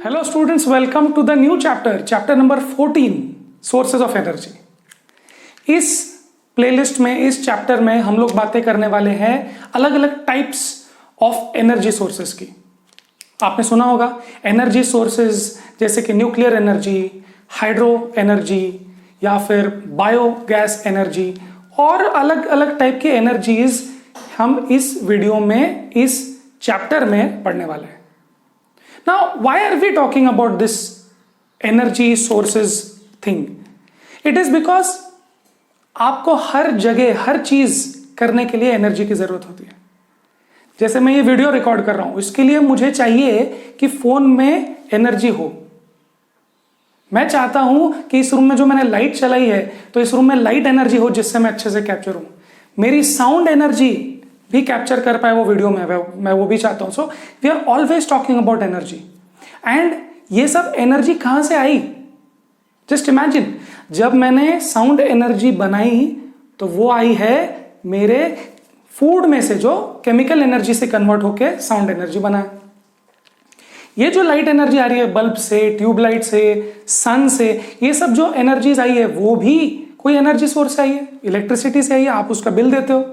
Hello students, welcome to the new chapter number 14, sources of energy. इस playlist में, इस chapter में हम लोग बातें करने वाले हैं अलग अलग टाइप्स ऑफ एनर्जी सोर्सेज की. आपने सुना होगा एनर्जी सोर्सेज जैसे कि न्यूक्लियर एनर्जी, हाइड्रो एनर्जी या फिर बायोगैस एनर्जी और अलग अलग टाइप की एनर्जीज हम इस वीडियो में, इस चैप्टर में पढ़ने वाले हैं. Now, why are we talking about this energy sources thing? It is because आपको हर जगह, हर चीज करने के लिए एनर्जी की जरूरत होती है. जैसे मैं ये वीडियो रिकॉर्ड कर रहा हूं, इसके लिए मुझे चाहिए कि फोन में एनर्जी हो. मैं चाहता हूं कि इस रूम में जो मैंने लाइट चलाई है, तो इस रूम में लाइट एनर्जी हो जिससे मैं अच्छे से कैप्चर हूं. मेरी साउंड एनर्जी भी कैप्चर कर पाए वो वीडियो में, मैं वो भी चाहता हूं. So we are always talking about energy. And ये सब एनर्जी कहां से आई? जस्ट इमेजिन, जब मैंने साउंड एनर्जी बनाई तो वो आई है मेरे फूड में से, जो केमिकल एनर्जी से कन्वर्ट होकर साउंड एनर्जी बना है. ये जो लाइट एनर्जी आ रही है बल्ब से, ट्यूबलाइट से, सन से, ये सब जो एनर्जीज आई है वो भी कोई एनर्जी सोर्स से आई है, इलेक्ट्रिसिटी से आई है. आप उसका बिल देते हो.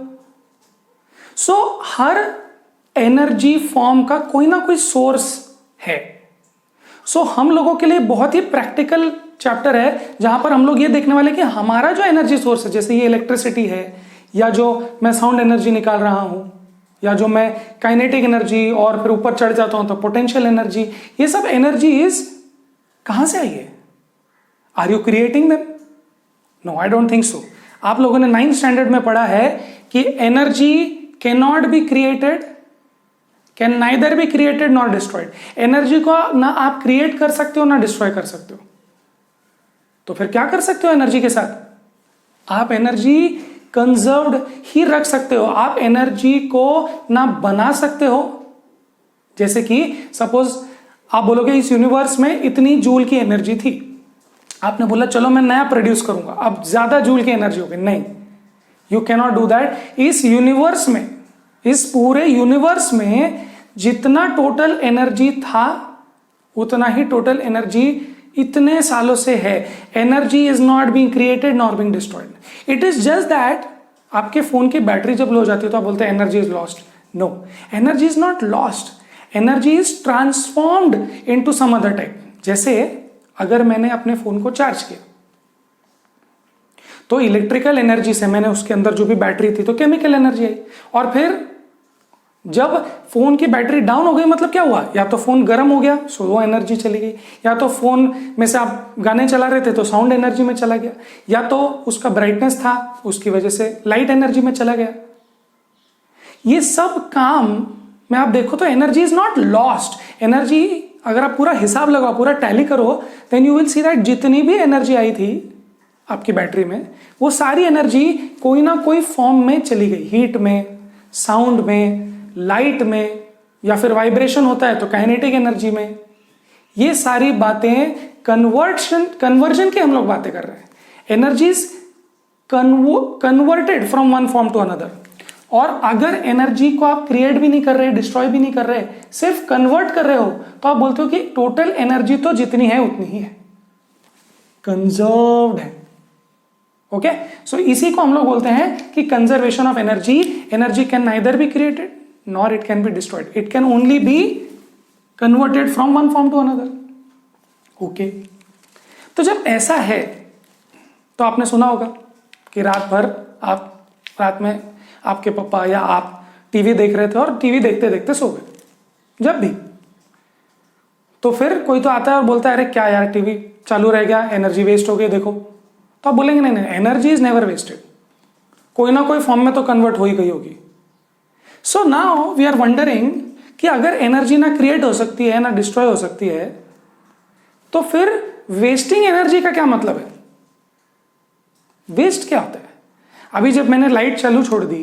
सो हर एनर्जी फॉर्म का कोई ना कोई सोर्स है. सो हम लोगों के लिए बहुत ही प्रैक्टिकल चैप्टर है जहां पर हम लोग ये देखने वाले कि हमारा जो एनर्जी सोर्स है, जैसे ये इलेक्ट्रिसिटी है, या जो मैं साउंड एनर्जी निकाल रहा हूं, या जो मैं काइनेटिक एनर्जी और फिर ऊपर चढ़ जाता हूं तो पोटेंशियल एनर्जी, ये सब एनर्जीज कहां से आई है? Are you creating them? No, I don't think so. आप लोगों ने 9th स्टैंडर्ड में पढ़ा है कि energy cannot be created, can neither be created nor destroyed. Energy को ना आप क्रिएट कर सकते हो ना डिस्ट्रॉय कर सकते हो. तो फिर क्या कर सकते हो एनर्जी के साथ? आप एनर्जी कंजर्व्ड ही रख सकते हो. आप एनर्जी को ना बना सकते हो. जैसे कि सपोज आप बोलोगे इस यूनिवर्स में इतनी जूल की एनर्जी थी, आपने बोला चलो मैं नया प्रोड्यूस करूंगा, अब ज्यादा जूल की एनर्जी होगी. नहीं, यू कैनॉट डू दैट. इस यूनिवर्स में, इस पूरे यूनिवर्स में जितना टोटल एनर्जी था उतना ही टोटल एनर्जी इतने सालों से है. Energy is not being created not being destroyed. It is just that आपके फोन की बैटरी जब लो हो जाती है तो आप बोलते हैं energy is lost. No, energy is not lost. Energy is transformed into some other type. जैसे अगर मैंने अपने फोन को चार्ज किया तो इलेक्ट्रिकल एनर्जी से, मैंने उसके अंदर जो भी बैटरी थी तो केमिकल एनर्जी आई. और फिर जब फोन की बैटरी डाउन हो गई, मतलब क्या हुआ? या तो फोन गर्म हो गया, सो वो एनर्जी चली गई, या तो फोन में से आप गाने चला रहे थे तो साउंड एनर्जी में चला गया, या तो उसका ब्राइटनेस था उसकी वजह से लाइट एनर्जी में चला गया. ये सब काम में आप देखो तो energy is not lost. Energy अगर आप पूरा हिसाब लगाओ, पूरा टैली करो, then you will see that जितनी भी एनर्जी आई थी आपकी बैटरी में, वो सारी एनर्जी कोई ना कोई फॉर्म में चली गई. हीट में, साउंड में, लाइट में, या फिर वाइब्रेशन होता है तो काइनेटिक एनर्जी में. ये सारी बातें कन्वर्जन की हम लोग बातें कर रहे हैं. Energy's converted from one form to another. और अगर एनर्जी को आप क्रिएट भी नहीं कर रहे, डिस्ट्रॉय भी नहीं कर रहे, सिर्फ कन्वर्ट कर रहे हो, तो आप बोलते हो कि टोटल एनर्जी तो जितनी है उतनी ही है, कंजर्व्ड है. ओके, सो इसी को हम लोग बोलते हैं कि conservation of energy. Energy can neither be created nor it can be destroyed. It can only be converted from one form to another. Okay, तो जब ऐसा है तो आपने सुना होगा कि रात भर आप, रात में आपके पापा या आप टीवी देख रहे थे और टीवी देखते देखते सो गए. जब भी तो फिर कोई तो आता है और बोलता है अरे क्या यार टीवी चालू रह गया, एनर्जी वेस्ट हो गई देखो. तो आप बोलेंगे नहीं, एनर्जी इज नेवर वेस्टेड. कोई ना कोई फॉर्म में तो कन्वर्ट हो ही गई होगी. So now we are wondering कि अगर एनर्जी ना क्रिएट हो सकती है ना डिस्ट्रॉय हो सकती है, तो फिर वेस्टिंग एनर्जी का क्या मतलब है? वेस्ट क्या होता है? अभी जब मैंने लाइट चालू छोड़ दी,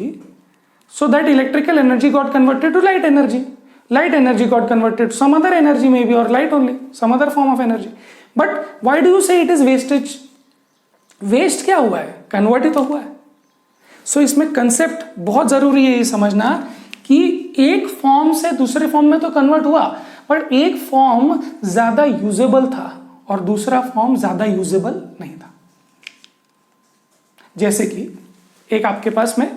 so that electrical energy got converted to light energy. Light energy got converted to some other energy, maybe, or light only, some other form of energy. But why do you say it is wastage? Waste क्या हुआ है? Convert ही तो हुआ है. सो इसमें concept बहुत जरूरी है ये समझना कि एक फॉर्म से दूसरे फॉर्म में तो कन्वर्ट हुआ, बट एक फॉर्म ज्यादा यूजेबल था और दूसरा फॉर्म ज्यादा यूजेबल नहीं था। जैसे कि एक आपके पास में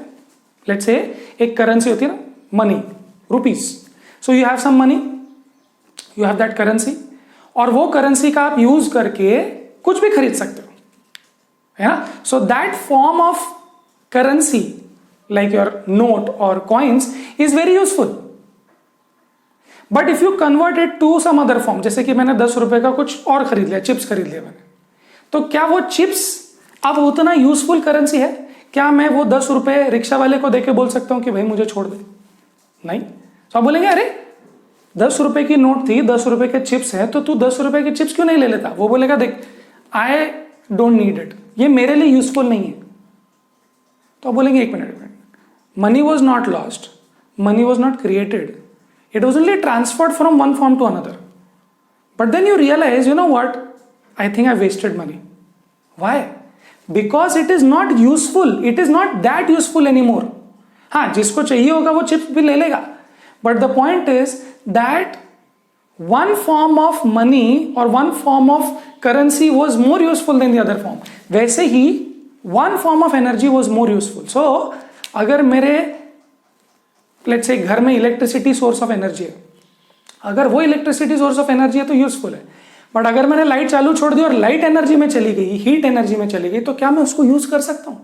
लेट्स से एक करेंसी होती है ना, money, rupees. So you have some money, you have that currency, और वो करेंसी का आप यूज करके कुछ भी खरीद सकते हो, है ना। So that form of currency like your note और coins is very useful. But if you convert it to some other form, जैसे कि मैंने 10 रुपए का कुछ और खरीद लिया, चिप्स खरीद लिया मैंने, तो क्या वो चिप्स अब उतना यूजफुल करेंसी है? क्या मैं वो 10 रुपए रिक्शा वाले को देके बोल सकता हूं कि भाई मुझे छोड़ दे? नहीं। तो आप बोलेंगे अरे 10 रुपए की नोट थी, 10 रुपए के चिप्स है, तो तू 10 रुपए के चिप्स क्यों नहीं ले लेता? वो बोलेगा देख आई डोंट नीड इट, ये मेरे लिए यूजफुल नहीं है। तो आप बोलेंगे एक minute, money was not lost, money was not created, it was only transferred from one form to another. But then you realize, you know what, I think I wasted money. Why? Because it is not useful, it is not that useful anymore. हाँ, जिसको चाहिए होगा वो chips भी ले लेगा, but the point is that one form of money or one form of currency was more useful than the other form. वैसे ही one form of energy was more useful. So अगर मेरे लेट्स से घर में electricity source of energy है, अगर वो electricity source of energy है तो यूजफुल है, बट अगर मैंने लाइट चालू छोड़ दी और लाइट एनर्जी में चली गई, हीट एनर्जी में चली गई, तो क्या मैं उसको यूज कर सकता हूं?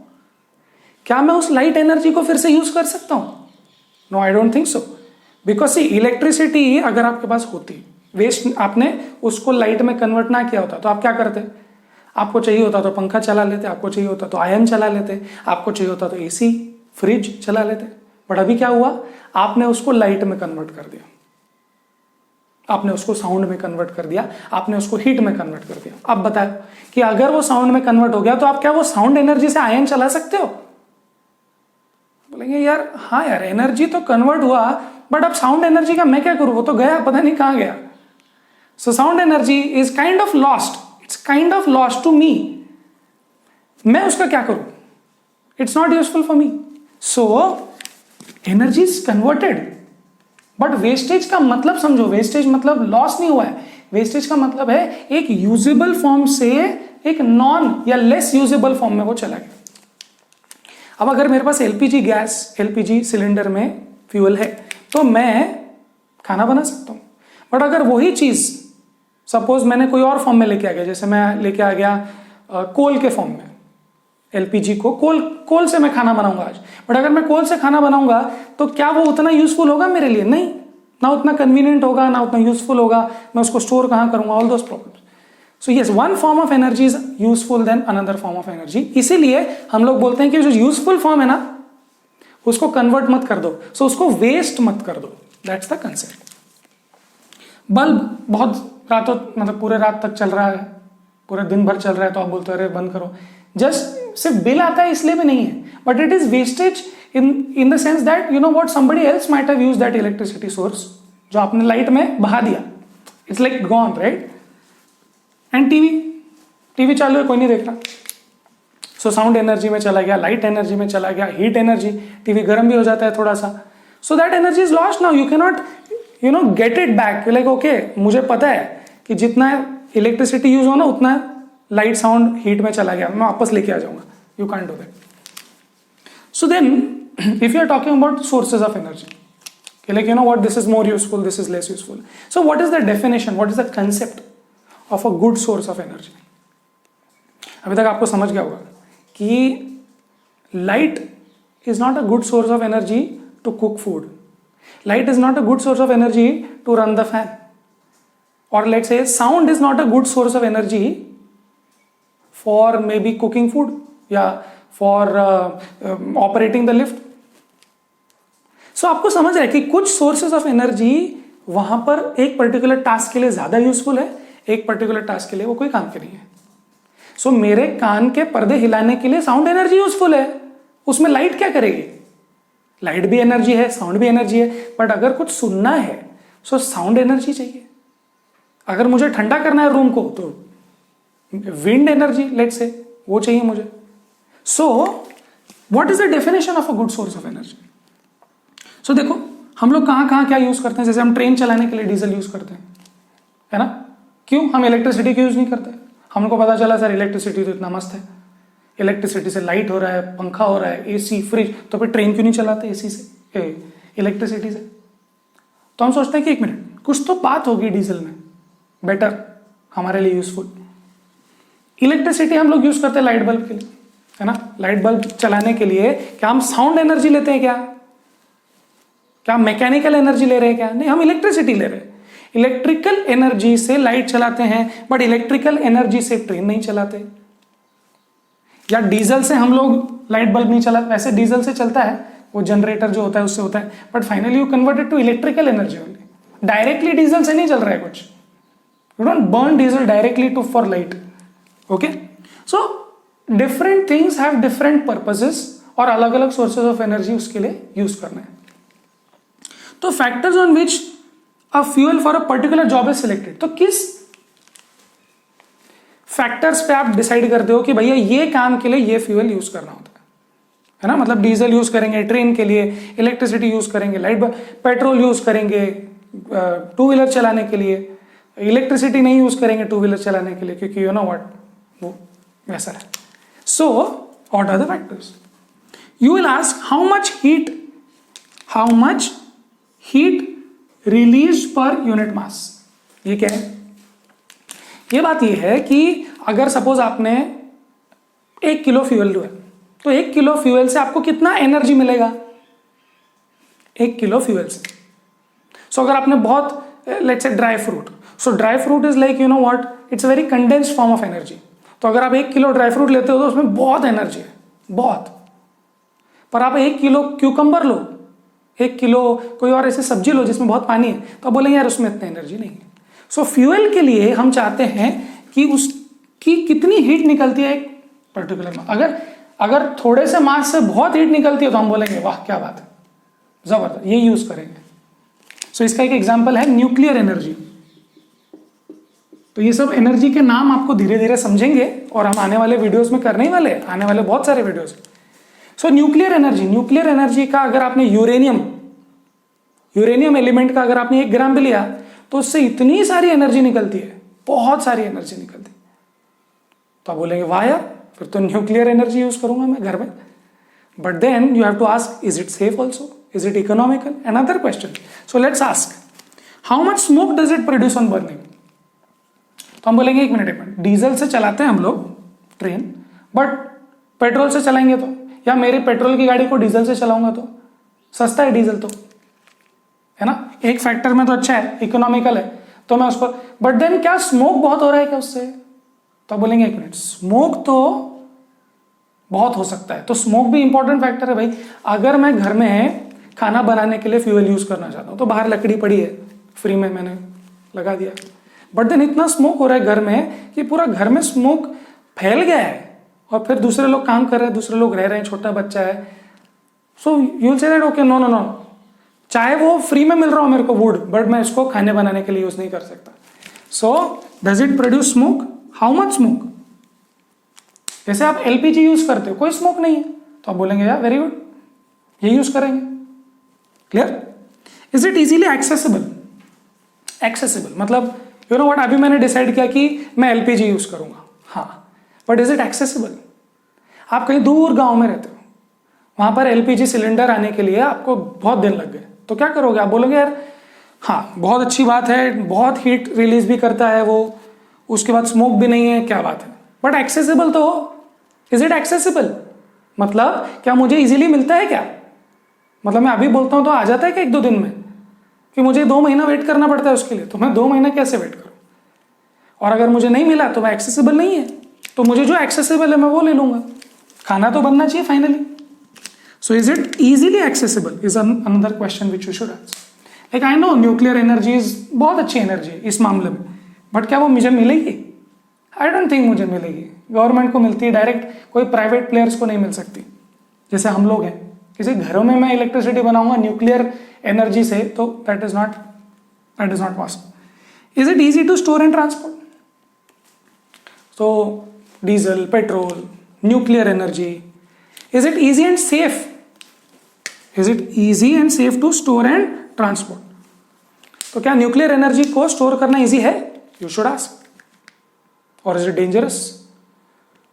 क्या मैं उस लाइट एनर्जी को फिर से यूज कर सकता हूं? No, I don't think so. Because see electricity अगर आपके पास होती, वेस्ट आपने उसको लाइट में कन्वर्ट ना किया होता, तो आप क्या करते? आपको चाहिए होता तो पंखा चला लेते, आपको चाहिए होता तो आयन चला लेते, आपको चाहिए होता तो एसी फ्रिज चला लेते। बट अभी क्या हुआ, आपने उसको लाइट में कन्वर्ट कर दिया, आपने उसको साउंड में कन्वर्ट कर दिया, आपने उसको हीट में कन्वर्ट कर दिया। अब बताओ कि अगर वो साउंड में कन्वर्ट हो गया तो आप क्या वो साउंड एनर्जी से आयन चला सकते हो? बोलेंगे यार हाँ यार, एनर्जी तो कन्वर्ट हुआ, बट अब साउंड एनर्जी का मैं क्या करूं? वो तो गया, पता नहीं कहां गया। So sound energy is kind of lost, it's kind of lost to me. मैं उसका क्या करूं? It's not useful for me. So energy is converted, but wastage का मतलब समझो, वेस्टेज मतलब लॉस नहीं हुआ है, वेस्टेज का मतलब है एक यूजेबल फॉर्म से एक नॉन या लेस यूजेबल फॉर्म में वो चला गया। अब अगर मेरे पास एलपीजी गैस, एलपीजी सिलेंडर में फ्यूल है तो मैं खाना बना सकता हूं, बट अगर वही चीज सपोज मैंने कोई और फॉर्म में लेके आ गया, जैसे मैं लेके आ गया कोल के फॉर्म में, एलपीजी को कोल से मैं खाना बनाऊंगा आज, बट अगर मैं कोल से खाना बनाऊंगा तो क्या वो उतना यूजफुल होगा मेरे लिए? नहीं, ना उतना कन्वीनियंट होगा, ना उतना यूजफुल होगा, मैं उसको स्टोर कहां करूंगा, all those problems. So yes, one form of energy is useful then another form of energy. इसीलिए हम लोग बोलते हैं कि जो यूजफुल फॉर्म है ना उसको कन्वर्ट मत कर दो, सो उसको वेस्ट मत कर दो, दैट्स द कंसेप्ट। बल्ब बहुत रातों मतलब पूरे रात तक चल रहा है, पूरे दिन भर चल रहा है, तो आप बोलते हो अरे बंद करो, जस्ट सिर्फ बिल आता है इसलिए भी नहीं है, but it is wastage in the sense that you know what somebody else might have used that electricity source, जो आपने लाइट में बहा दिया, it's like gone, right. And TV चालू है, कोई नहीं देख रहा, सो साउंड एनर्जी में चला गया, लाइट एनर्जी में चला गया, हीट एनर्जी, टीवी गर्म भी हो जाता है थोड़ा सा, so that energy is lost now, you can not you know get it back. Like okay, मुझे पता है कि जितना इलेक्ट्रिसिटी यूज हो ना उतना लाइट साउंड हीट में चला गया, मैं वापस लेके आ जाऊंगा, you can't do that. So then if you are talking about sources of energy, like you know what, this is more useful, this is less useful, so what is the definition, what is the concept of a good source of energy? अभी तक आपको समझ गया होगा कि light is not a good source of energy to cook food, light is not a good source of energy to run the fan, or let's say sound is not a good source of energy for maybe cooking food, yeah, for operating the lift. So आपको समझ रहा है कि कुछ sources of energy वहां पर एक particular task के लिए ज्यादा यूजफुल है, एक पर्टिकुलर टास्क के लिए वो कोई काम के नहीं है। सो मेरे कान के पर्दे हिलाने के लिए साउंड एनर्जी यूजफुल है, उसमें लाइट क्या करेगी? लाइट भी एनर्जी है, साउंड भी एनर्जी है, बट अगर कुछ सुनना है सो साउंड एनर्जी चाहिए। अगर मुझे ठंडा करना है रूम को तो विंड एनर्जी लेट से वो चाहिए मुझे। So what is the definition of a good source of energy? So देखो, हम लोग कहाँ कहाँ क्या यूज करते हैं, जैसे हम ट्रेन चलाने के लिए डीजल यूज करते हैं, है ना? क्यों हम इलेक्ट्रिसिटी क्यों यूज नहीं करते? हमको पता चला सर इलेक्ट्रिसिटी तो इतना मस्त है, इलेक्ट्रिसिटी से लाइट हो रहा है, पंखा हो रहा है, एसी, फ्रिज, तो फिर ट्रेन क्यों नहीं चलाते एसी से, इलेक्ट्रिसिटी से? तो हम सोचते हैं कि एक मिनट, कुछ तो बात होगी डीजल में बेटर, हमारे लिए यूजफुल। इलेक्ट्रिसिटी हम लोग यूज करते हैं लाइट बल्ब के लिए, है ना? लाइट बल्ब चलाने के लिए क्या हम साउंड एनर्जी लेते हैं? क्या हम मैकेनिकल एनर्जी ले रहे हैं? क्या नहीं, हम इलेक्ट्रिसिटी ले रहे हैं। इलेक्ट्रिकल एनर्जी से लाइट चलाते हैं, बट इलेक्ट्रिकल एनर्जी से ट्रेन नहीं चलाते। या डीजल से हम लोग लाइट बल्ब नहीं चलाते, वैसे डीजल से चलता है, वो जनरेटर जो होता है उससे होता है, but finally you converted to electrical energy only. Directly diesel से नहीं चल रहा है कुछ, you don't burn diesel directly to for light. Okay, so different things have different purposes और अलग अलग सोर्सेज ऑफ एनर्जी उसके लिए यूज करना है। तो factors on which a fuel for a particular job is selected, तो किस फैक्टर्स पे आप डिसाइड करते हो कि भैया ये काम के लिए ये फ्यूल यूज करना होता है ना? मतलब डीजल यूज करेंगे ट्रेन के लिए, इलेक्ट्रिसिटी यूज करेंगे लाइट, पेट्रोल यूज करेंगे टू व्हीलर चलाने के लिए, इलेक्ट्रिसिटी नहीं यूज करेंगे टू व्हीलर चलाने के लिए, क्योंकि यू नो व्हाट, वो वैसा है। So what are the factors? You will ask how much heat release per unit mass. ये क्या है? ये बात ये है कि अगर सपोज आपने 1 किलो फ्यूल लिया, तो 1 किलो फ्यूल से आपको कितना एनर्जी मिलेगा? 1 किलो फ्यूल से। सो अगर आपने बहुत let's say dry fruit, so dry fruit is like you know what, it's a very condensed form of energy. तो अगर आप 1 किलो ड्राई फ्रूट लेते हो तो उसमें बहुत एनर्जी है, बहुत। पर आप 1 किलो क्यूकम्बर लो, 1 किलो कोई और ऐसी सब्जी लो जिसमें बहुत पानी है, तो आप बोलेंगे यार उसमें इतनी एनर्जी नहीं है। सो फ्यूल के लिए हम चाहते हैं कि उसकी कितनी हीट निकलती है एक पर्टिकुलर मास। अगर थोड़े से मास से बहुत हीट निकलती है तो हम बोलेंगे वाह क्या बात है, जबरदस्त, ये यूज करेंगे। सो इसका एक एग्जांपल है न्यूक्लियर एनर्जी। तो ये सब एनर्जी के नाम आपको धीरे धीरे समझेंगे और हम आने वाले वीडियोस में करने ही वाले, आने वाले बहुत सारे वीडियोस। सो न्यूक्लियर एनर्जी का अगर आपने यूरेनियम एलिमेंट का अगर आपने 1 ग्राम भी लिया तो उससे इतनी सारी एनर्जी निकलती है, बहुत सारी एनर्जी निकलती है। तो आप बोलेंगे वाह यार, फिर तो न्यूक्लियर एनर्जी यूज करूंगा मैं घर में। But then you have to ask, is it safe also, is it economical? Another question. So let's ask, how much smoke does it produce on burning? तो हम बोलेंगे एक मिनट, डीजल से चलाते हैं हम लोग ट्रेन, बट पेट्रोल से चलाएंगे तो, या मेरी पेट्रोल की गाड़ी को डीजल से चलाऊंगा तो सस्ता है डीजल तो, है ना? एक फैक्टर में तो अच्छा है, इकोनॉमिकल है, तो मैं उसको, बट देन क्या स्मोक बहुत हो रहा है क्या उससे? तो बोलेंगे एक मिनट, स्मोक तो बहुत हो सकता है, तो स्मोक भी इंपॉर्टेंट फैक्टर है भाई। अगर मैं घर में खाना बनाने के लिए फ्यूल यूज करना चाहता हूँ तो बाहर लकड़ी पड़ी है, फ्री में मैंने लगा दिया, बट देन इतना स्मोक हो रहा है घर में कि पूरा घर में स्मोक फैल गया है, और फिर दूसरे लोग काम कर रहे हैं, दूसरे लोग रह रहे हैं, छोटा बच्चा है। So you will say that okay, no no no, चाहे वो फ्री में मिल रहा हो मेरे को वुड, बट मैं इसको खाने बनाने के लिए यूज नहीं कर सकता। So does it produce smoke? How much smoke? जैसे आप एलपीजी यूज करते हो, कोई स्मोक नहीं है, तो आप बोलेंगे यार वेरी गुड, ये यूज करेंगे। Clear? Is it easily accessible? मतलब यू नो व्हाट, अभी मैंने डिसाइड किया कि मैं एलपीजी यूज करूंगा, हाँ, बट इज इट एक्सेसिबल? आप कहीं दूर गांव में रहते हो, वहां पर एलपीजी सिलेंडर आने के लिए आपको बहुत दिन लग गए, तो क्या करोगे? आप बोलोगे यार हाँ बहुत अच्छी बात है, बहुत हीट रिलीज भी करता है वो, उसके बाद स्मोक भी नहीं है, क्या बात है, बट एक्सेसिबल तो हो। Is it accessible? मतलब क्या मुझे इजीली मिलता है क्या? मतलब मैं अभी बोलता हूं तो आ जाता है क्या 1-2 दिन में? कि मुझे 2 महीना वेट करना पड़ता है उसके लिए, तो मैं 2 महीना कैसे वेट करूं? और अगर मुझे नहीं मिला तो मैं एक्सेसिबल नहीं है, तो मुझे जो एक्सेसिबल है मैं वो ले लूंगा, खाना तो बनना चाहिए finally. So is it easily accessible is another question which you should answer. Like I know nuclear energy is बहुत अच्छी एनर्जी है इस मामले में, बट क्या वो मुझे मिलेगी? आई डोंट थिंक मुझे मिलेगी। गवर्नमेंट को मिलती है डायरेक्ट, कोई प्राइवेट प्लेयर्स को नहीं मिल सकती। जैसे हम लोग हैं, किसी घरों में मैं इलेक्ट्रिसिटी बनाऊंगा न्यूक्लियर एनर्जी से, तो that is not possible. Is it easy to store and transport? तो diesel, petrol, nuclear energy, is it easy and safe? Is it easy and safe to store and transport. तो क्या nuclear energy को store करना easy है? You should ask. और is it dangerous?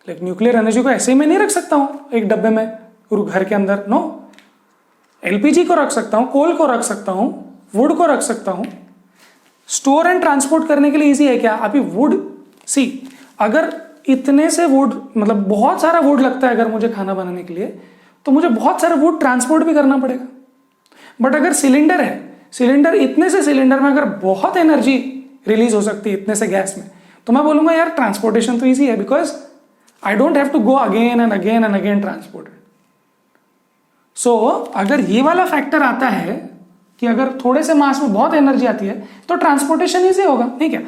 Like nuclear energy को ऐसे ही मैं नहीं रख सकता हूं एक डब्बे में घर के अंदर। नो, एलपीजी को रख सकता हूं, कोल को रख सकता हूं, वुड को रख सकता हूं। स्टोर एंड ट्रांसपोर्ट करने के लिए इजी है क्या? अभी वुड, सी अगर इतने से वुड, मतलब बहुत सारा वुड लगता है अगर मुझे खाना बनाने के लिए, तो मुझे बहुत सारा वुड ट्रांसपोर्ट भी करना पड़ेगा। बट अगर सिलेंडर है, सिलेंडर, इतने से सिलेंडर में अगर बहुत एनर्जी रिलीज हो सकती है इतने से गैस में, तो मैं बोलूंगा यार ट्रांसपोर्टेशन तो ईजी है, because I don't have to go again and again and again transport. So अगर ये वाला फैक्टर आता है कि अगर थोड़े से मास में बहुत एनर्जी आती है तो ट्रांसपोर्टेशन ईजी होगा, नहीं क्या?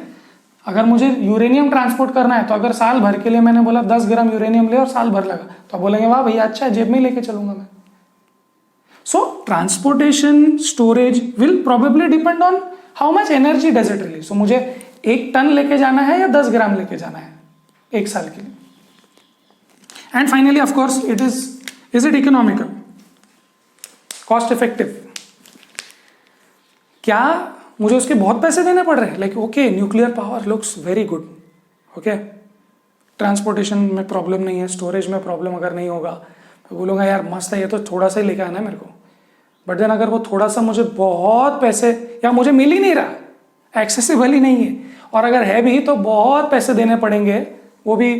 अगर मुझे यूरेनियम ट्रांसपोर्ट करना है तो अगर साल भर के लिए मैंने बोला 10 ग्राम यूरेनियम ले और साल भर लगा, तो आप बोलेंगे वाह भैया अच्छा है, जेब में लेके चलूंगा मैं। So transportation storage will probably depend on how much energy does it release. So मुझे 1 टन लेके जाना है या 10 ग्राम लेके जाना है एक साल के लिए। And finally of course is it economical, cost effective? क्या मुझे उसके बहुत पैसे देने पड़ रहे हैं? Like okay, nuclear power looks very good, okay, transportation में प्रॉब्लम नहीं है, स्टोरेज में प्रॉब्लम अगर नहीं होगा, तो बोलूँगा यार मस्त है, ये तो थोड़ा सा ही लेके आना है मेरे को। बट देन अगर वो थोड़ा सा मुझे बहुत पैसे, या मुझे मिल ही नहीं रहा, एक्सेसिबल ही नहीं है, और अगर है भी तो बहुत पैसे देने पड़ेंगे, वो भी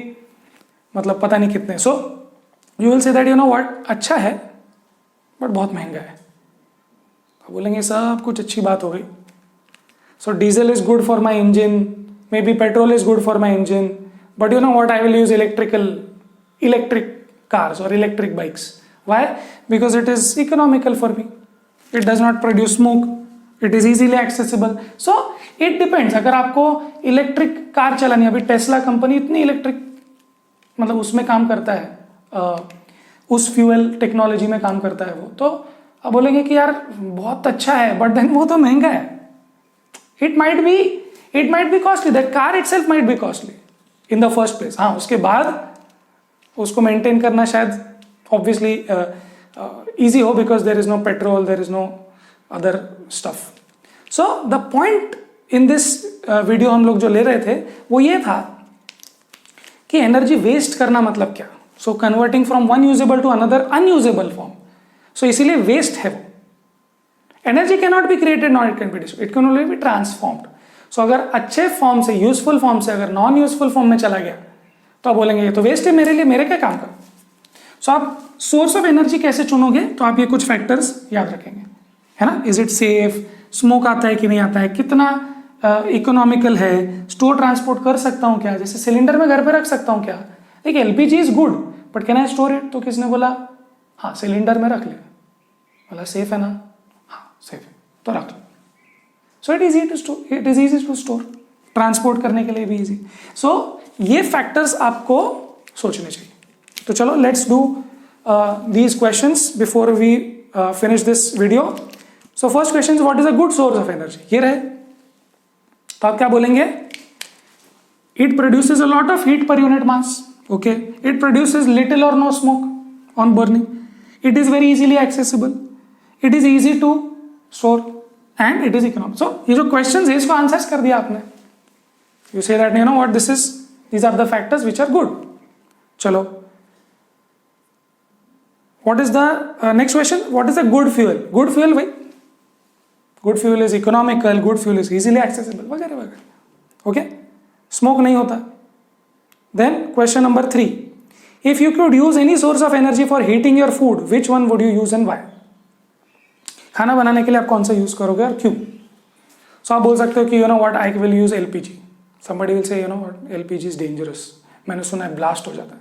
मतलब पता नहीं कितने। सो you will say that you know what, अच्छा है बट बहुत महंगा है। तो बोलेंगे सब कुछ अच्छी बात हो गई। So diesel is good for my engine, maybe petrol is good for my engine, but you know what, I will use electric cars or electric bikes. Why? Because it is economical for me. It does not produce smoke. It is easily accessible. So it depends. अगर आपको electric car चलानी है, अभी Tesla company इतनी electric मतलब उसमें काम करता है, उस फ्यूल टेक्नोलॉजी में काम करता है वो, तो आप बोलेंगे कि यार बहुत अच्छा है, बट देन वो तो महंगा है। It might be costly. That car itself might be costly in the first place. हाँ, उसके बाद उसको मेंटेन करना शायद ऑब्वियसली इजी हो, because there is no petrol, there is no other stuff. So the point in this video हम लोग जो ले रहे थे वो ये था कि एनर्जी वेस्ट करना मतलब क्या। So converting from one usable to another unusable form. So इसीलिए वेस्ट है वो। Energy can not be created, not it can be destroyed, it can only be transformed. So अगर अच्छे फॉर्म से, यूजफुल फॉर्म से अगर नॉन यूजफुल फॉर्म में चला गया तो आप बोलेंगे ये तो वेस्ट है मेरे लिए, मेरे क्या काम का। सो आप सोर्स ऑफ एनर्जी कैसे चुनोगे, तो आप ये कुछ फैक्टर्स याद रखेंगे, है ना। इज इट सेफ, स्मोक आता है कि नहीं आता है, कितना इकोनॉमिकल है, स्टोर ट्रांसपोर्ट कर सकता हूँ क्या, जैसे सिलेंडर में घर पे रख सकता हूँ क्या। देखिए LPG is good but can I store it, तो किसने बोला हाँ सिलेंडर में रख ले, बोला सेफ है ना, हाँ सेफ है तो रख लो। So it is easy to store, transport करने के लिए भी इजी। सो ये फैक्टर्स आपको सोचने चाहिए। तो चलो let's do these questions before we finish this video. So first question, what is a good source of energy, ये रहे। तो आप क्या बोलेंगे, it produces a lot of heat per unit mass, okay, it produces little or no smoke on burning, it is very easily accessible, it is easy to store and it is economic. So ये जो question है इसको answers कर दिया आपने। You say that you know what, these are the factors which are good. चलो, what is the next question? What is a good fuel? Good fuel भाई, good fuel is economical, good fuel is easily accessible वगैरह वगैरह, okay? Smoke नहीं होता। Then question number 3, if you could use any source of energy for heating your food, which one would you use and why? खाना बनाने के लिए आप कौन सा यूज करोगे और क्यों? So आप बोल सकते हो कि you know what, I will use LPG. Somebody will say, you know what, LPG is dangerous. मैंने सुना है ब्लास्ट हो जाता है।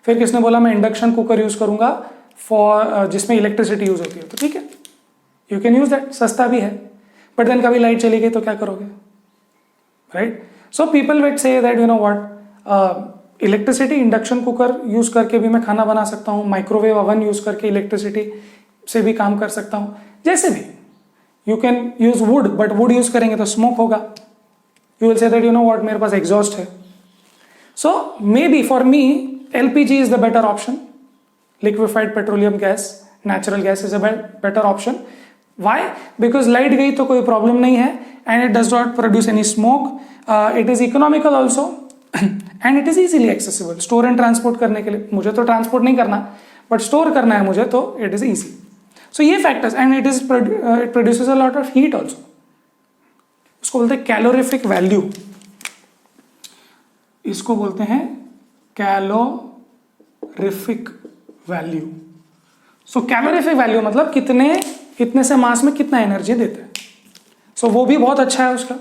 फिर किसने बोला मैं इंडक्शन कुकर यूज करूंगा फॉर जिसमें इलेक्ट्रिसिटी यूज होती है, तो ठीक है, यू कैन यूज दैट, सस्ता भी है। बट देन कभी लाइट चली गई तो क्या करोगे, right. So people will say that you know what, electricity, induction cooker use करके भी मैं खाना बना सकता हूँ, माइक्रोवेव ओवन यूज करके इलेक्ट्रिसिटी से भी काम कर सकता हूँ, जैसे भी। You can use would, but would use करेंगे तो स्मोक होगा। You will say that you know what, मेरे पास एग्जॉस्ट है। So maybe for me LPG is the better option, liquefied petroleum gas, natural gas is a better option, why? Because light गई तो कोई problem नहीं है, and it does not produce any smoke, it is economical also, and it is easily accessible. Store and transport करने के लिए, मुझे तो ट्रांसपोर्ट नहीं करना बट स्टोर करना है मुझे, तो इट इज ईजी. सो ये factors, and it produces a lot of heat also. उसको बोलते हैं कैलोरिफिक वैल्यू, इसको बोलते हैं calorific value. So calorific value मतलब कितने से मास में कितना एनर्जी देता है. सो वो भी बहुत अच्छा है उसका.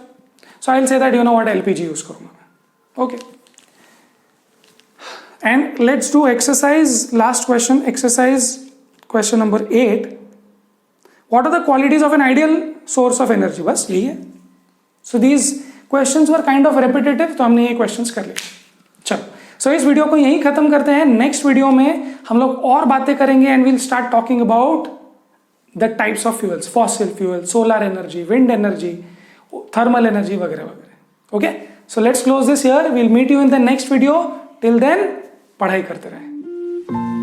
So I will say that you know what LPG use करूंगा मैं. Okay, and let's do exercise. Last question, exercise question number 8. What are the qualities of an ideal source of energy. बस यही है. So these questions were kind of repetitive, तो हमने ये questions कर लिए. चलो, सो इस वीडियो को यहीं खत्म करते हैं. नेक्स्ट वीडियो में हम लोग और बातें करेंगे, and will start talking about the types of fuels, fossil fuel, solar energy, wind energy, thermal energy वगैरह वगैरह. Okay, so let's close this here. Will meet you in the next video. Till then पढ़ाई करते रहें.